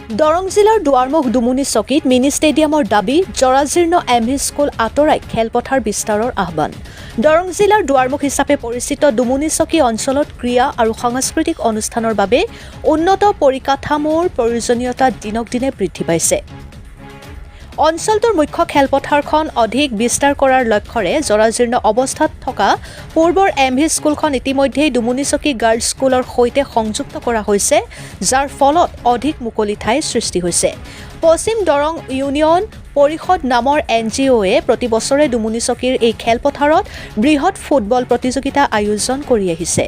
দৰং জিলাৰ দুৱাৰমুখ দুমুনি চকীত মিনি ষ্টেডিয়ামৰ দাবী জৰাজীৰ্ণ এমভি স্কুল আঁতৰাই খেলপথাৰ বিস্তাৰৰ আহ্বান। দৰং জিলাৰ দুৱাৰমুখ হিচাপে পৰিচিত দুমুনি চকী অঞ্চলত ক্ৰীড়া আৰু সাংস্কৃতিক অনুষ্ঠানৰ বাবে উন্নত পৰিকাঠামোৰ প্ৰয়োজনীয়তা দিনক দিনে বৃদ্ধি পাইছে। অঞ্চলটোৰ মুখ্য খেলপথাৰখন অধিক বিস্তাৰ কৰাৰ লক্ষ্যৰে জৰাজীৰ্ণ অৱস্থাত থকা পূৰ্বৰ এমভি স্কুলখন ইতিমধ্যেই দুমুনি চকী গাৰ্লছ স্কুলৰ সৈতে সংযুক্ত কৰা হৈছে, যাৰ ফলত অধিক মুকলি ঠাই সৃষ্টি হৈছে। পশ্চিম দৰং ইউনিয়ন পৰিষদ নামৰ NGOয়ে প্ৰতি বছৰে দুমুনি চকীৰ এই খেলপথাৰত বৃহৎ ফুটবল প্ৰতিযোগিতা আয়োজন কৰি আহিছে,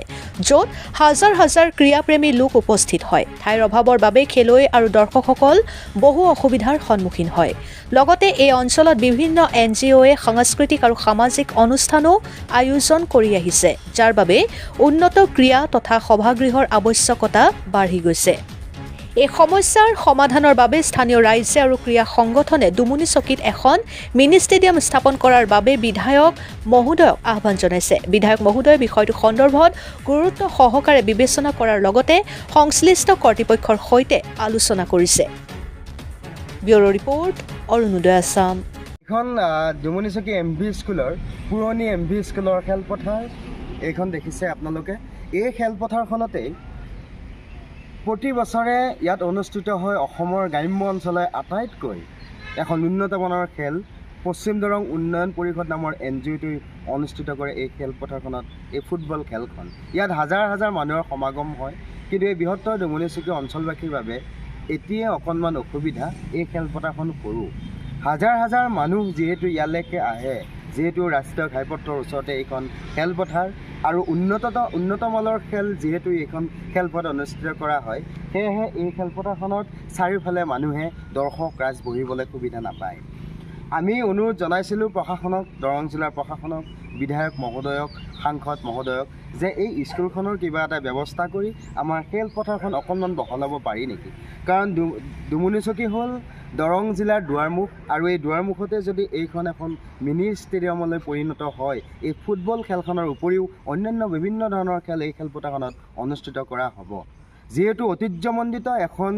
য'ত হাজাৰ হাজাৰ ক্ৰীড়াপ্ৰেমী লোক উপস্থিত হয়। ঠাইৰ অভাৱৰ বাবে খেলুৱৈ আৰু দৰ্শকসকল বহু অসুবিধাৰ সন্মুখীন হয়। লগতে এই অঞ্চলত বিভিন্ন NGOয়ে সাংস্কৃতিক আৰু সামাজিক অনুষ্ঠানো আয়োজন কৰি আহিছে, যাৰ বাবে উন্নত ক্ৰীড়া তথা সভাগৃহৰ আৱশ্যকতা বাঢ়ি গৈছে। এই সমস্যাৰ সমাধানৰ বাবে স্থানীয় ৰাইজে আৰু ক্ৰীড়া সংগঠনে দুমুনি চকীত এখন মিনি ষ্টেডিয়াম স্থাপন কৰাৰ বাবে বিধায়ক মহোদয়ক আহ্বান জনাইছে। বিধায়ক মহোদয়ে বিষয়টো সন্দৰ্ভত গুৰুত্ব সহকাৰে বিবেচনা কৰাৰ লগতে সংশ্লিষ্ট কৰ্তৃপক্ষৰ সৈতে আলোচনা কৰিছে। Bureau report, Arunodoy Assam. এখন দুমুনি চকী এমভি স্কুলৰ পুৰণি এমভি স্কুলৰ খেলপথাৰ এইখন দেখিছে আপোনালোকে। এই খেলপথাৰখনতেই প্ৰতি বছৰে ইয়াত অনুষ্ঠিত হয় অসমৰ গ্ৰাম্য অঞ্চলৰ আটাইতকৈ এখন উন্নতমানৰ খেল পশ্চিম দৰং উন্নয়ন পৰিষদ নামৰ NGOটোৱে অনুষ্ঠিত কৰে এই খেলপথাৰখনত এই ফুটবল খেলখন। ইয়াত হাজাৰ হাজাৰ মানুহৰ সমাগম হয়, কিন্তু এই বৃহত্তৰ দুমুনি চকী অঞ্চলবাসীৰ বাবে এতিয়া অকণমান অসুবিধা। এই খেলপথাৰখন সৰু, হাজাৰ হাজাৰ মানুহ যিহেতু ইয়ালৈকে আহে, যিহেতু ৰাষ্ট্ৰীয় ঘাইপথৰ ওচৰতে এইখন খেলপথাৰ আৰু উন্নতমানৰ খেল যিহেতু এইখন খেলপথাৰত অনুষ্ঠিত কৰা হয়, সেয়েহে এই খেলপথাৰখনত চাৰিওফালে মানুহে দৰ্শক ৰাইজ বহিবলৈ সুবিধা নাপায়। আমি অনুৰোধ জনাইছিলোঁ প্ৰশাসনক, দৰং জিলাৰ প্ৰশাসনক, বিধায়ক মহোদয়ক, সাংসদ মহোদয়ক, যে এই স্কুলখনৰ কিবা এটা ব্যৱস্থা কৰি আমাৰ খেলপথাৰখন অকণমান বহলাব পাৰি নেকি। কাৰণ দুমুনি চকী হ'ল দৰং জিলাৰ দুৱাৰমুখ, আৰু এই দুৱাৰমুখতে যদি এইখন এখন মিনি ষ্টেডিয়ামলৈ পৰিণত হয়, এই ফুটবল খেলখনৰ উপৰিও অন্যান্য বিভিন্ন ধৰণৰ খেল এই খেলপথাৰখনত অনুষ্ঠিত কৰা হ'ব। যিহেতু ঐতিহ্যমণ্ডিত এখন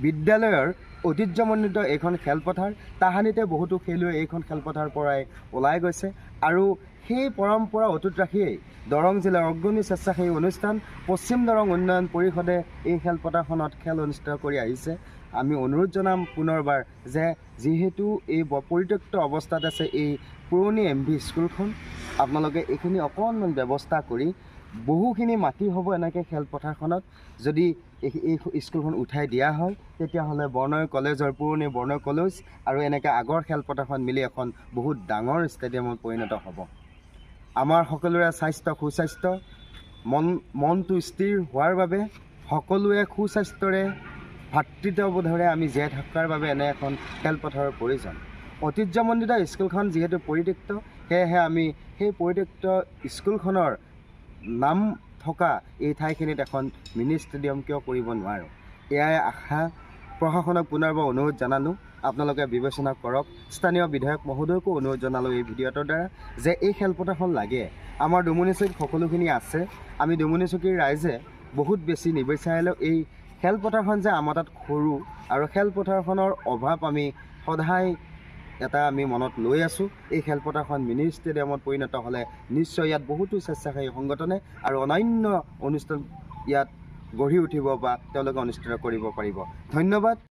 বিদ্যালয়ৰ ঐতিহ্যমণ্ডিত এইখন খেলপথাৰ, তাহানিতে বহুতো খেলুৱৈ এইখন খেলপথাৰৰ পৰাই ওলাই গৈছে, আৰু সেই পৰম্পৰা অটুট ৰাখিয়েই দৰং জিলাৰ অগ্ৰণী স্বেচ্ছাসেৱী অনুষ্ঠান পশ্চিম দৰং উন্নয়ন পৰিষদে এই খেলপথাৰখনত খেল অনুষ্ঠিত কৰি আহিছে। আমি অনুৰোধ জনাম পুনৰবাৰ যে যিহেতু এই পৰিত্যক্ত অৱস্থাত আছে এই পুৰণি এমভি স্কুলখন, আপোনালোকে এইখিনি অকণমান ব্যৱস্থা কৰি বহুখিনি মাটি হ'ব এনেকৈ খেলপথাৰখনত যদি এই স্কুলখন উঠাই দিয়া হয়, তেতিয়াহ'লে বৰ্ণয় কলেজৰ পুৰণি বৰ্ণয় কলেজ আৰু এনেকৈ আগৰ খেলপথাৰখন মিলি এখন বহুত ডাঙৰ ষ্টেডিয়ামত পৰিণত হ'ব। আমাৰ সকলোৰে সুস্বাস্থ্য মনটো স্থিৰ হোৱাৰ বাবে সকলোৱে সুস্বাস্থ্যৰে ভাতৃত্ববোধেৰে আমি জীয়াই থকাৰ বাবে এনে এখন খেলপথাৰৰ প্ৰয়োজন। ঐতিহ্যমণ্ডিত স্কুলখন যিহেতু পৰিত্যক্ত, সেয়েহে আমি সেই পৰিত্যক্ত স্কুলখনৰ নাম থকা এই ঠাইখিনিত এখন মিনি ষ্টেডিয়াম কিয় কৰিব নোৱাৰোঁ, এয়াই আশা। প্ৰশাসনক পুনৰবাৰ অনুৰোধ জনালোঁ, আপোনালোকে বিবেচনা কৰক। স্থানীয় বিধায়ক মহোদয়কো অনুৰোধ জনালোঁ এই ভিডিঅ'টোৰ দ্বাৰা যে এই খেলপথাৰখন লাগে। আমাৰ দুমুনি চকীত সকলোখিনি আছে, আমি দুমুনি চকীৰ ৰাইজে বহুত বেছি নিবিচাৰিলেও এই খেলপথাৰখন যে আমাৰ তাত সৰু আৰু খেলপথাৰখনৰ অভাৱ আমি সদায় আমি মনত লৈ আছোঁ। এই খেলপথাৰখন মিনি ষ্টেডিয়ামত পৰিণত হ'লে নিশ্চয় ইয়াত বহুতো স্বেচ্ছাসেৱী সংগঠনে আৰু অন্যান্য অনুষ্ঠান ইয়াত গঢ়ি উঠিব বা তেওঁলোকে অনুষ্ঠিত কৰিব পাৰিব। ধন্যবাদ।